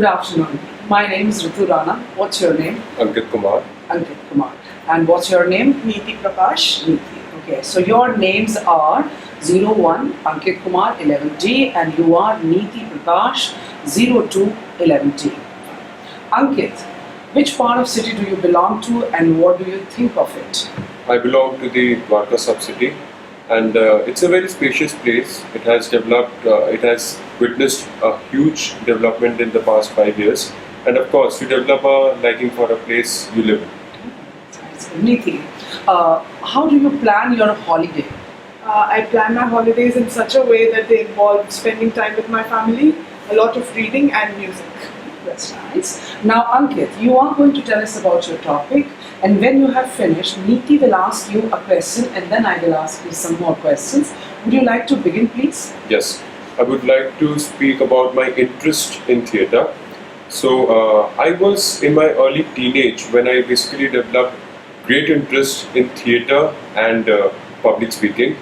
Good afternoon. My name is Ritu Rana. What's your name? Ankit Kumar. Ankit Kumar. And what's your name? Neeti Prakash. Neeti. Okay, so your names are 01 Ankit Kumar 11D and you are Neeti Prakash 02 11D. Ankit, which part of city do you belong to and what do you think of it? I belong to the Dwarka sub-city, and it's a very spacious place. It has developed, it has witnessed a huge development in the past 5 years, and of course you develop a liking for a place you live in. Neeti, how do you plan your holiday? I plan my holidays in such a way that they involve spending time with my family, a lot of reading and music. That's nice. Now Ankit, you are going to tell us about your topic, and when you have finished, Neeti will ask you a question and then I will ask you some more questions. Would you like to begin, please? Yes, I would like to speak about my interest in theatre. So I was in my early teenage when I basically developed great interest in theatre and public speaking,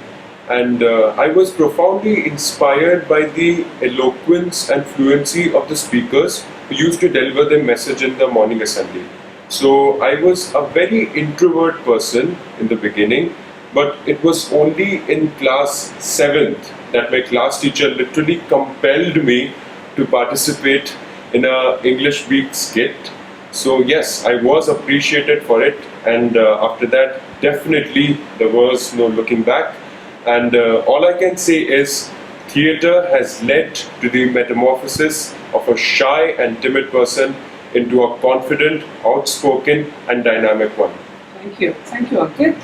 and I was profoundly inspired by the eloquence and fluency of the speakers who used to deliver their message in the morning assembly. So I was a very introvert person in the beginning, but it was only in class 7th that my class teacher literally compelled me to participate in a English week skit. So yes, I was appreciated for it, and after that definitely there was no looking back, and all I can say is theatre has led to the metamorphosis of a shy and timid person into a confident, outspoken and dynamic one. Thank you, Ankit.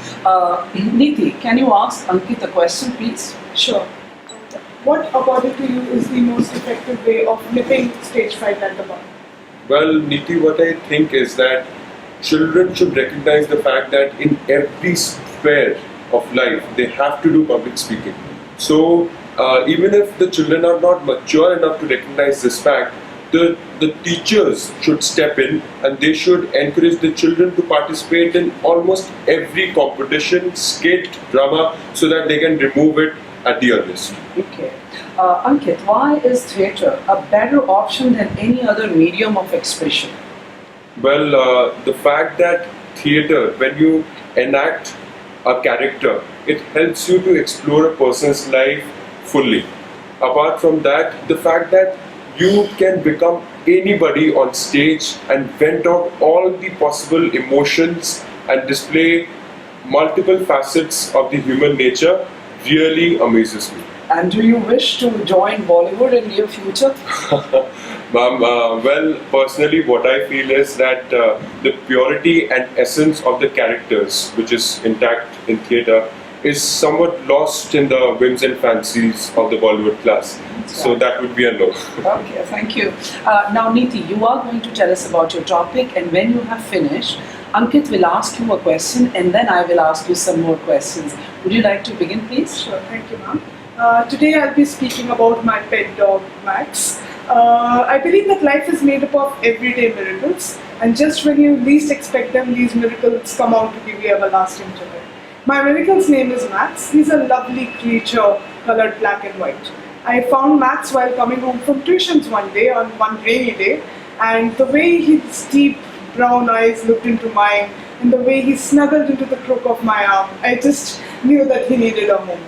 Neeti, can you ask Ankit a question, please? Sure. What, according to you, is the most effective way of nipping stage fright at the bud? Well, Neeti, what I think is that children should recognize the fact that in every sphere of life they have to do public speaking. So even if the children are not mature enough to recognize this fact, the teachers should step in and they should encourage the children to participate in almost every competition, skit, drama, so that they can remove it at the earliest. Okay. Ankit, why is theatre a better option than any other medium of expression? Well, the fact that theatre, when you enact a character, it helps you to explore a person's life fully. Apart from that, the fact that you can become anybody on stage and vent out all the possible emotions and display multiple facets of the human nature really amazes me. And do you wish to join Bollywood in near future? Ma'am, well, personally what I feel is that the purity and essence of the characters, which is intact in theatre, is somewhat lost in the whims and fancies of the Bollywood class. So that would be a no. Okay, thank you. Now Neeti, you are going to tell us about your topic, and when you have finished, Ankit will ask you a question and then I will ask you some more questions. Would you like to begin, please? Sure, thank you, ma'am. Today I'll be speaking about my pet dog, Max. I believe that life is made up of everyday miracles, and just when you least expect them, these miracles come out to give you everlasting joy. My miracle's name is Max. He's a lovely creature, colored black and white. I found Max while coming home from tuitions one day, on one rainy day, and the way his deep brown eyes looked into mine, and the way he snuggled into the crook of my arm, I just knew that he needed a home.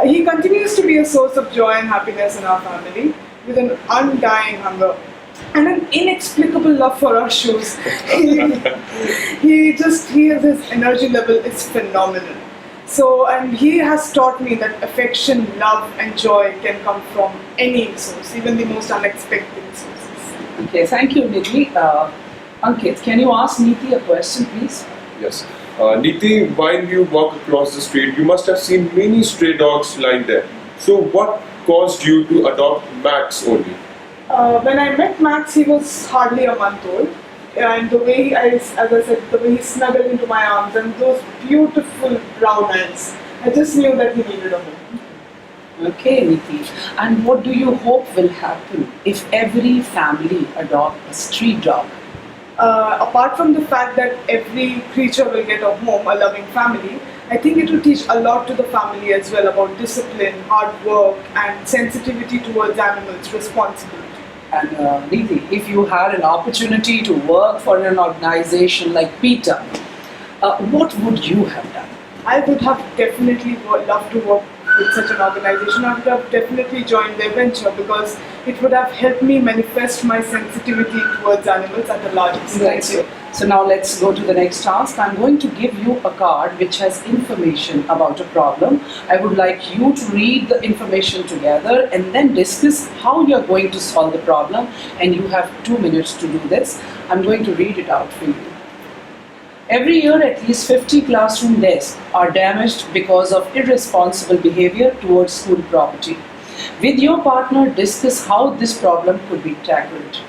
He continues to be a source of joy and happiness in our family, with an undying hunger and an inexplicable love for our shoes. His energy level is phenomenal. So, and he has taught me that affection, love and joy can come from any source, even the most unexpected sources. Okay, thank you, Neeti. Ankit, can you ask Neeti a question, please? Yes. Neeti, while you walk across the street, you must have seen many stray dogs lying there. So what caused you to adopt Max only? When I met Max, he was hardly a month old, and the way as I said, the way he snuggled into my arms and those beautiful brown eyes, I just knew that he needed a home. Okay, Neeti. And what do you hope will happen if every family adopt a street dog? Apart from the fact that every creature will get a home, a loving family, I think it will teach a lot to the family as well about discipline, hard work and sensitivity towards animals, responsibility. And Neeti, if you had an opportunity to work for an organization like PETA, what would you have done? I would have definitely loved to work with such an organization. I would have definitely joined their venture because it would have helped me manifest my sensitivity towards animals at a large extent. Right. So now let's go to the next task. I'm going to give you a card which has information about a problem. I would like you to read the information together and then discuss how you're going to solve the problem. And you have 2 minutes to do this. I'm going to read it out for you. Every year, at least 50 classroom desks are damaged because of irresponsible behavior towards school property. With your partner, discuss how this problem could be tackled.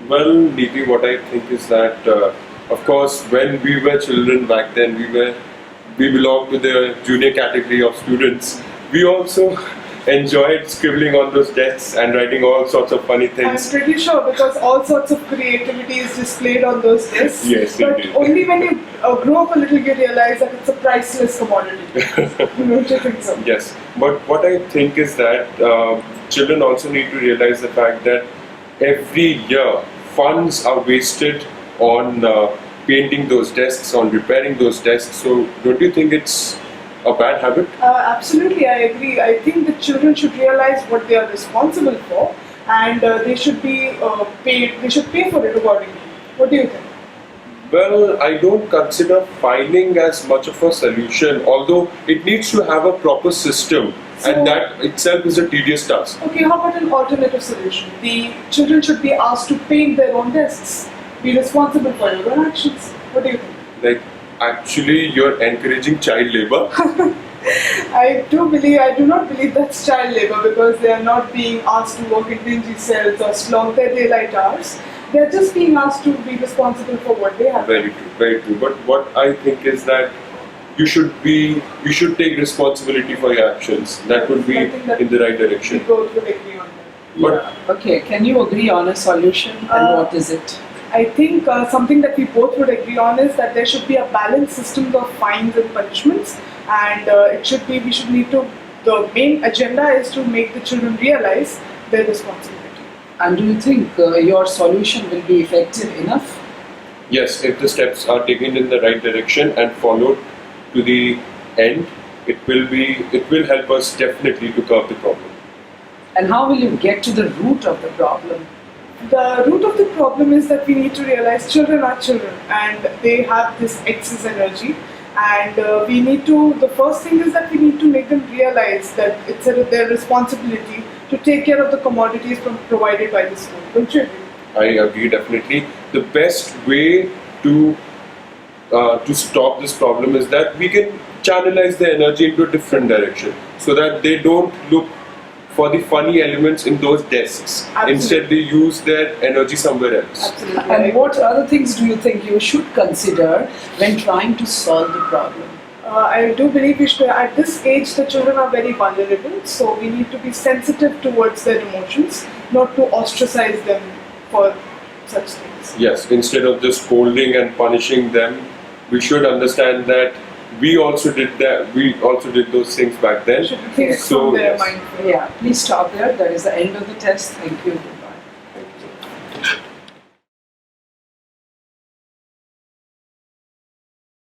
Well, Neeti, what I think is that, of course, when we were children back then, we belonged to the junior category of students. We also enjoyed scribbling on those desks and writing all sorts of funny I'm things. pretty sure because all sorts of creativity is displayed on those desks. Yes, but indeed. only when you grow up a little, you realize that it's a priceless commodity. Don't you think so? Yes, but what I think is that children also need to realize the fact that every year funds are wasted on painting those desks, on repairing those desks. So don't you think it's a bad habit? Absolutely, I agree. I think the children should realize what they are responsible for, and they should be paid. They should pay for it accordingly. What do you think? Well, I don't consider fining as much of a solution, although it needs to have a proper system, and that itself is a tedious task. Okay, how about an alternative solution? The children should be asked to paint their own desks. Be responsible for your own actions. What do you think? Like, actually, you're encouraging child labor. I do not believe that's child labor because they are not being asked to work in dingy cells or slog their daylight hours. They are just being asked to be responsible for what they have. Very true, very true. But what I think is that you should take responsibility for your actions. That would be I think that in the right direction. We both would agree on that. But Okay, can you agree on a solution and what is it? I think something that we both would agree on is that there should be a balanced system of fines and punishments, and the main agenda is to make the children realize their responsibility. And do you think your solution will be effective enough? yes, if the steps are taken in the right direction and followed to the end, it will help us definitely to curb the problem. And how will you get to the root of the problem? The root of the problem is that we need to realize children are children and they have this excess energy, and the first thing is that we need to make them realize that it's their responsibility to take care of the commodities provided by the school. Don't you agree? I agree definitely. The best way to stop this problem is that we can channelize the energy into a different direction so that they don't look for the funny elements in those desks. Absolutely. Instead, they use their energy somewhere else. Absolutely. And what other things do you think you should consider when trying to solve the problem? I do believe we should, at this age, the children are very vulnerable, so we need to be sensitive towards their emotions, not to ostracize them for such things. Yes, instead of just scolding and punishing them, we should understand that we also did that. We also did those things back then. Should be things So, from their yes. mind. Yeah, please stop there. That is the end of the test. Thank you.